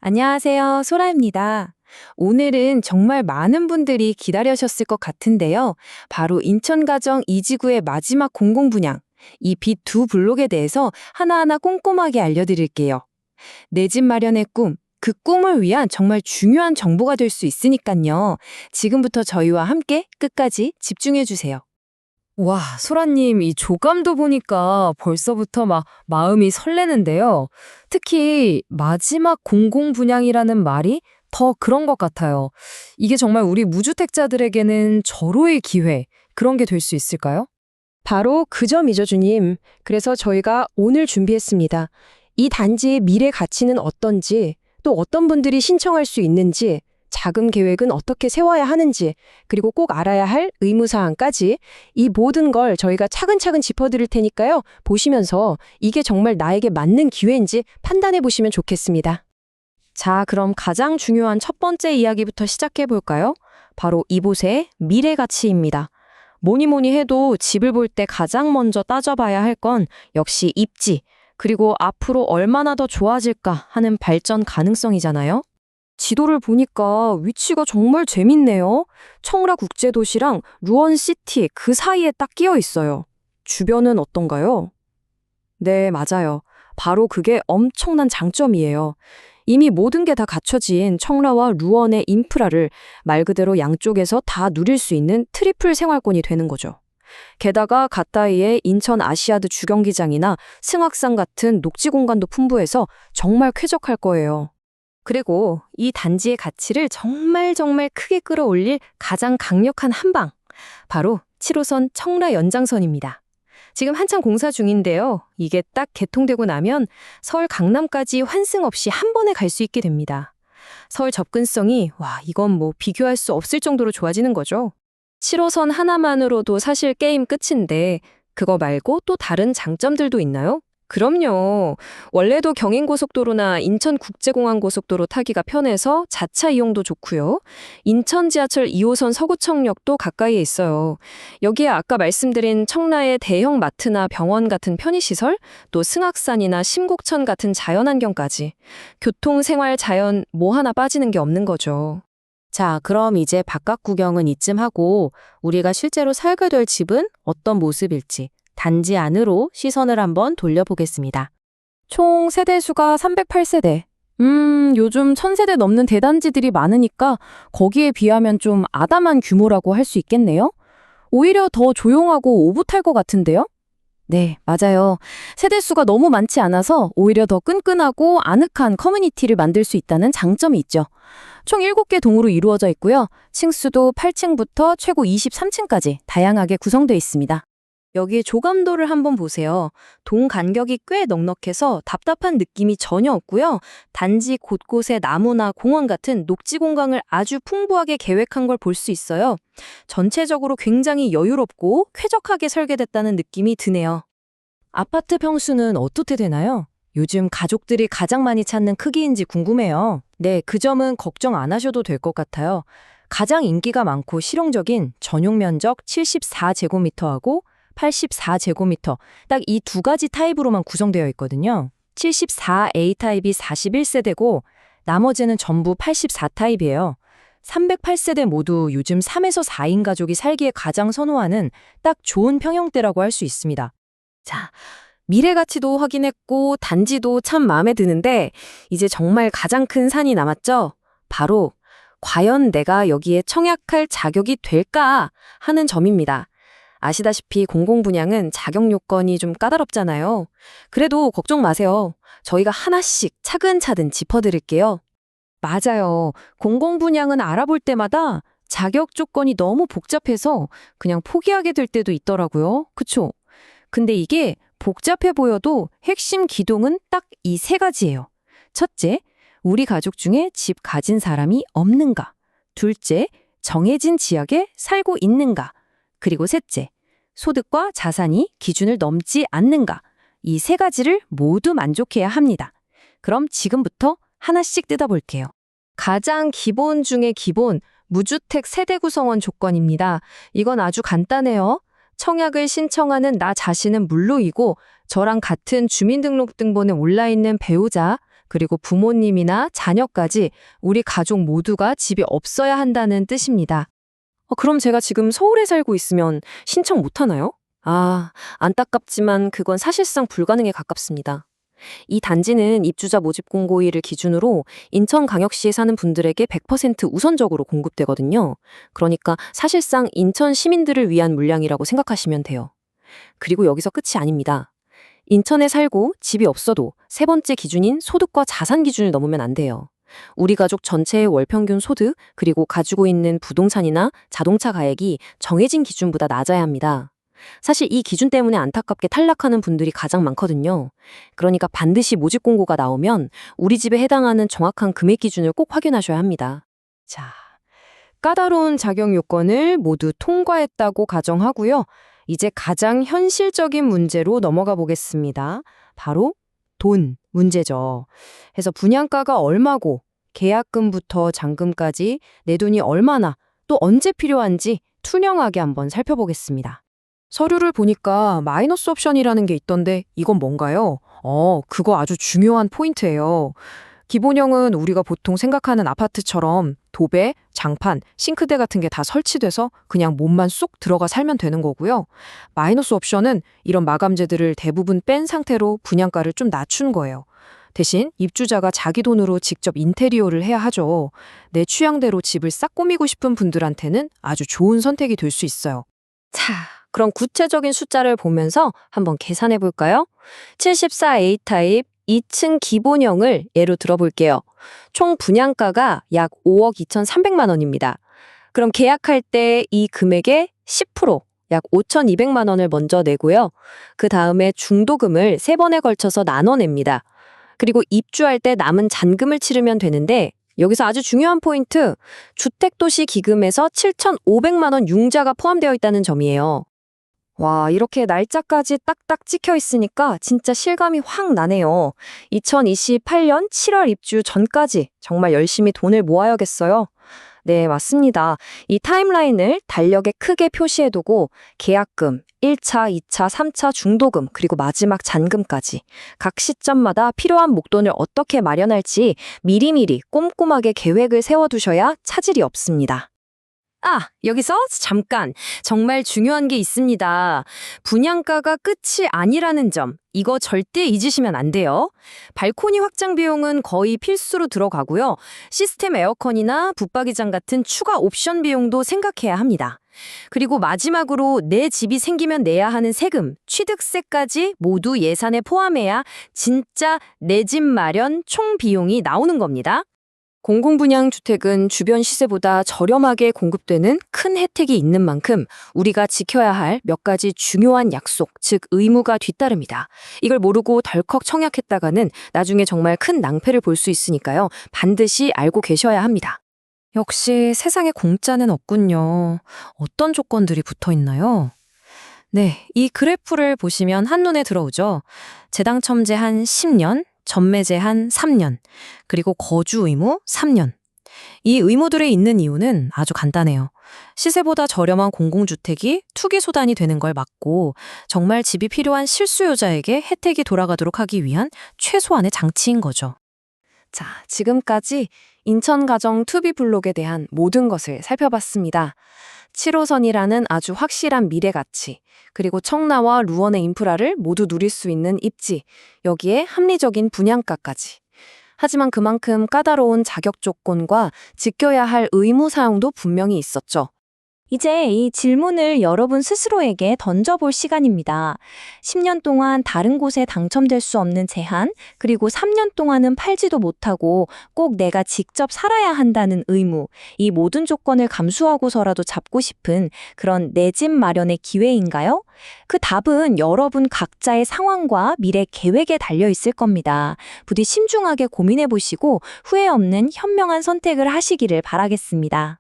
안녕하세요. 소라입니다. 오늘은 정말 많은 분들이 기다리셨을 것 같은데요. 바로 인천가정 이지구의 마지막 공공분양, 이 빚 두 블록에 대해서 하나하나 꼼꼼하게 알려드릴게요. 내 집 마련의 꿈, 그 꿈을 위한 정말 중요한 정보가 될 수 있으니까요. 지금부터 저희와 함께 끝까지 집중해주세요. 와, 소라님, 이 조감도 보니까 벌써부터 막 마음이 설레는데요. 특히 마지막 공공분양이라는 말이 더 그런 것 같아요. 이게 정말 우리 무주택자들에게는 절호의 기회, 그런 게 될 수 있을까요? 바로 그 점이죠, 주님. 그래서 저희가 오늘 준비했습니다. 이 단지의 미래 가치는 어떤지, 또 어떤 분들이 신청할 수 있는지, 자금 계획은 어떻게 세워야 하는지, 그리고 꼭 알아야 할 의무사항까지 이 모든 걸 저희가 차근차근 짚어드릴 테니까요. 보시면서 이게 정말 나에게 맞는 기회인지 판단해 보시면 좋겠습니다. 자, 그럼 가장 중요한 첫 번째 이야기부터 시작해 볼까요? 바로 이곳의 미래 가치입니다. 뭐니 뭐니 해도 집을 볼 때 가장 먼저 따져봐야 할 건 역시 입지, 그리고 앞으로 얼마나 더 좋아질까 하는 발전 가능성이잖아요. 지도를 보니까 위치가 정말 재밌네요. 청라국제도시랑 루원시티 그 사이에 딱 끼어 있어요. 주변은 어떤가요? 네, 맞아요. 바로 그게 엄청난 장점이에요. 이미 모든 게 다 갖춰진 청라와 루원의 인프라를 말 그대로 양쪽에서 다 누릴 수 있는 트리플 생활권이 되는 거죠. 게다가 가까이에 인천 아시아드 주경기장이나 승악산 같은 녹지 공간도 풍부해서 정말 쾌적할 거예요. 그리고 이 단지의 가치를 정말 크게 끌어올릴 가장 강력한 한방, 바로 7호선 청라 연장선입니다. 지금 한창 공사 중인데요. 이게 딱 개통되고 나면 서울 강남까지 환승 없이 한 번에 갈 수 있게 됩니다. 서울 접근성이 이건 뭐 비교할 수 없을 정도로 좋아지는 거죠. 7호선 하나만으로도 사실 게임 끝인데 그거 말고 또 다른 장점들도 있나요? 그럼요. 원래도 경인고속도로나 인천국제공항고속도로 타기가 편해서 자차 이용도 좋고요. 인천 지하철 2호선 서구청역도 가까이에 있어요. 여기에 아까 말씀드린 청라의 대형 마트나 병원 같은 편의시설, 또 승악산이나 심곡천 같은 자연환경까지. 교통, 생활, 자연 뭐 하나 빠지는 게 없는 거죠. 자, 그럼 이제 바깥 구경은 이쯤 하고 우리가 실제로 살게 될 집은 어떤 모습일지 단지 안으로 시선을 한번 돌려보겠습니다. 총 세대수가 308세대. 요즘 1000세대 넘는 대단지들이 많으니까 거기에 비하면 좀 아담한 규모라고 할 수 있겠네요? 오히려 더 조용하고 오붓할 것 같은데요? 네, 맞아요. 세대수가 너무 많지 않아서 오히려 더 끈끈하고 아늑한 커뮤니티를 만들 수 있다는 장점이 있죠. 총 7개 동으로 이루어져 있고요. 층수도 8층부터 최고 23층까지 다양하게 구성되어 있습니다. 여기에 조감도를 한번 보세요. 동 간격이 꽤 넉넉해서 답답한 느낌이 전혀 없고요. 단지 곳곳에 나무나 공원 같은 녹지 공간을 아주 풍부하게 계획한 걸 볼 수 있어요. 전체적으로 굉장히 여유롭고 쾌적하게 설계됐다는 느낌이 드네요. 아파트 평수는 어떻게 되나요? 요즘 가족들이 가장 많이 찾는 크기인지 궁금해요. 네, 그 점은 걱정 안 하셔도 될 것 같아요. 가장 인기가 많고 실용적인 전용 면적 74제곱미터하고 84제곱미터, 딱 이 두 가지 타입으로만 구성되어 있거든요. 74A 타입이 41세대고 나머지는 전부 84 타입이에요. 308세대 모두 요즘 3에서 4인 가족이 살기에 가장 선호하는 딱 좋은 평형대라고 할 수 있습니다. 자, 미래 가치도 확인했고 단지도 참 마음에 드는데 이제 정말 가장 큰 산이 남았죠? 바로 과연 내가 여기에 청약할 자격이 될까 하는 점입니다. 아시다시피 공공분양은 자격 요건이 좀 까다롭잖아요. 그래도 걱정 마세요. 저희가 하나씩 차근차근 짚어드릴게요. 맞아요. 공공분양은 알아볼 때마다 자격 조건이 너무 복잡해서 그냥 포기하게 될 때도 있더라고요. 그쵸? 근데 이게 복잡해 보여도 핵심 기동은 딱 이 세 가지예요. 첫째, 우리 가족 중에 집 가진 사람이 없는가. 둘째, 정해진 지역에 살고 있는가. 그리고 셋째, 소득과 자산이 기준을 넘지 않는가. 이 세 가지를 모두 만족해야 합니다. 그럼 지금부터 하나씩 뜯어볼게요. 가장 기본 중에 기본, 무주택 세대 구성원 조건입니다. 이건 아주 간단해요. 청약을 신청하는 나 자신은 물론이고 저랑 같은 주민등록등본에 올라있는 배우자, 그리고 부모님이나 자녀까지 우리 가족 모두가 집이 없어야 한다는 뜻입니다. 그럼 제가 지금 서울에 살고 있으면 신청 못 하나요? 안타깝지만 그건 사실상 불가능에 가깝습니다. 이 단지는 입주자 모집 공고일을 기준으로 인천광역시에 사는 분들에게 100% 우선적으로 공급되거든요. 그러니까 사실상 인천 시민들을 위한 물량이라고 생각하시면 돼요. 그리고 여기서 끝이 아닙니다. 인천에 살고 집이 없어도 세 번째 기준인 소득과 자산 기준을 넘으면 안 돼요. 우리 가족 전체의 월 평균 소득, 그리고 가지고 있는 부동산이나 자동차 가액이 정해진 기준보다 낮아야 합니다. 사실 이 기준 때문에 안타깝게 탈락하는 분들이 가장 많거든요. 그러니까 반드시 모집 공고가 나오면 우리 집에 해당하는 정확한 금액 기준을 꼭 확인하셔야 합니다. 자, 까다로운 자격 요건을 모두 통과했다고 가정하고요. 이제 가장 현실적인 문제로 넘어가 보겠습니다. 바로 돈 문제죠. 그래서 분양가가 얼마고 계약금부터 잔금까지 내 돈이 얼마나 또 언제 필요한지 투명하게 한번 살펴보겠습니다. 서류를 보니까 마이너스 옵션이라는 게 있던데 이건 뭔가요? 그거 아주 중요한 포인트예요. 기본형은 우리가 보통 생각하는 아파트처럼 도배, 장판, 싱크대 같은 게 다 설치돼서 그냥 몸만 쏙 들어가 살면 되는 거고요. 마이너스 옵션은 이런 마감재들을 대부분 뺀 상태로 분양가를 좀 낮춘 거예요. 대신 입주자가 자기 돈으로 직접 인테리어를 해야 하죠. 내 취향대로 집을 싹 꾸미고 싶은 분들한테는 아주 좋은 선택이 될 수 있어요. 자, 그럼 구체적인 숫자를 보면서 한번 계산해 볼까요? 74A 타입 2층 기본형을 예로 들어볼게요. 총 분양가가 약 5억 2,300만 원입니다. 그럼 계약할 때 이 금액의 10%, 약 5,200만 원을 먼저 내고요. 그 다음에 중도금을 3번에 걸쳐서 나눠냅니다. 그리고 입주할 때 남은 잔금을 치르면 되는데 여기서 아주 중요한 포인트, 주택도시기금에서 7,500만 원 융자가 포함되어 있다는 점이에요. 와, 이렇게 날짜까지 딱딱 찍혀 있으니까 진짜 실감이 확 나네요. 2028년 7월 입주 전까지 정말 열심히 돈을 모아야겠어요. 네, 맞습니다. 이 타임라인을 달력에 크게 표시해두고 계약금, 1차, 2차, 3차 중도금, 그리고 마지막 잔금까지 각 시점마다 필요한 목돈을 어떻게 마련할지 미리미리 꼼꼼하게 계획을 세워두셔야 차질이 없습니다. 여기서 잠깐 정말 중요한 게 있습니다. 분양가가 끝이 아니라는 점, 이거 절대 잊으시면 안 돼요. 발코니 확장 비용은 거의 필수로 들어가고요. 시스템 에어컨이나 붙박이장 같은 추가 옵션 비용도 생각해야 합니다. 그리고 마지막으로 내 집이 생기면 내야 하는 세금, 취득세까지 모두 예산에 포함해야 진짜 내 집 마련 총 비용이 나오는 겁니다. 공공분양주택은 주변 시세보다 저렴하게 공급되는 큰 혜택이 있는 만큼 우리가 지켜야 할 몇 가지 중요한 약속, 즉 의무가 뒤따릅니다. 이걸 모르고 덜컥 청약했다가는 나중에 정말 큰 낭패를 볼 수 있으니까요. 반드시 알고 계셔야 합니다. 역시 세상에 공짜는 없군요. 어떤 조건들이 붙어 있나요? 네, 이 그래프를 보시면 한눈에 들어오죠. 재당첨 제한 10년, 전매 제한 3년, 그리고 거주 의무 3년. 이 의무들이 있는 이유는 아주 간단해요. 시세보다 저렴한 공공주택이 투기소단이 되는 걸 막고 정말 집이 필요한 실수요자에게 혜택이 돌아가도록 하기 위한 최소한의 장치인 거죠. 자, 지금까지 인천가정 투비블록에 대한 모든 것을 살펴봤습니다. 7호선이라는 아주 확실한 미래 가치, 그리고 청라와 루원의 인프라를 모두 누릴 수 있는 입지, 여기에 합리적인 분양가까지. 하지만 그만큼 까다로운 자격 조건과 지켜야 할 의무 사항도 분명히 있었죠. 이제 이 질문을 여러분 스스로에게 던져볼 시간입니다. 10년 동안 다른 곳에 당첨될 수 없는 제한, 그리고 3년 동안은 팔지도 못하고 꼭 내가 직접 살아야 한다는 의무, 이 모든 조건을 감수하고서라도 잡고 싶은 그런 내 집 마련의 기회인가요? 그 답은 여러분 각자의 상황과 미래 계획에 달려 있을 겁니다. 부디 신중하게 고민해 보시고 후회 없는 현명한 선택을 하시기를 바라겠습니다.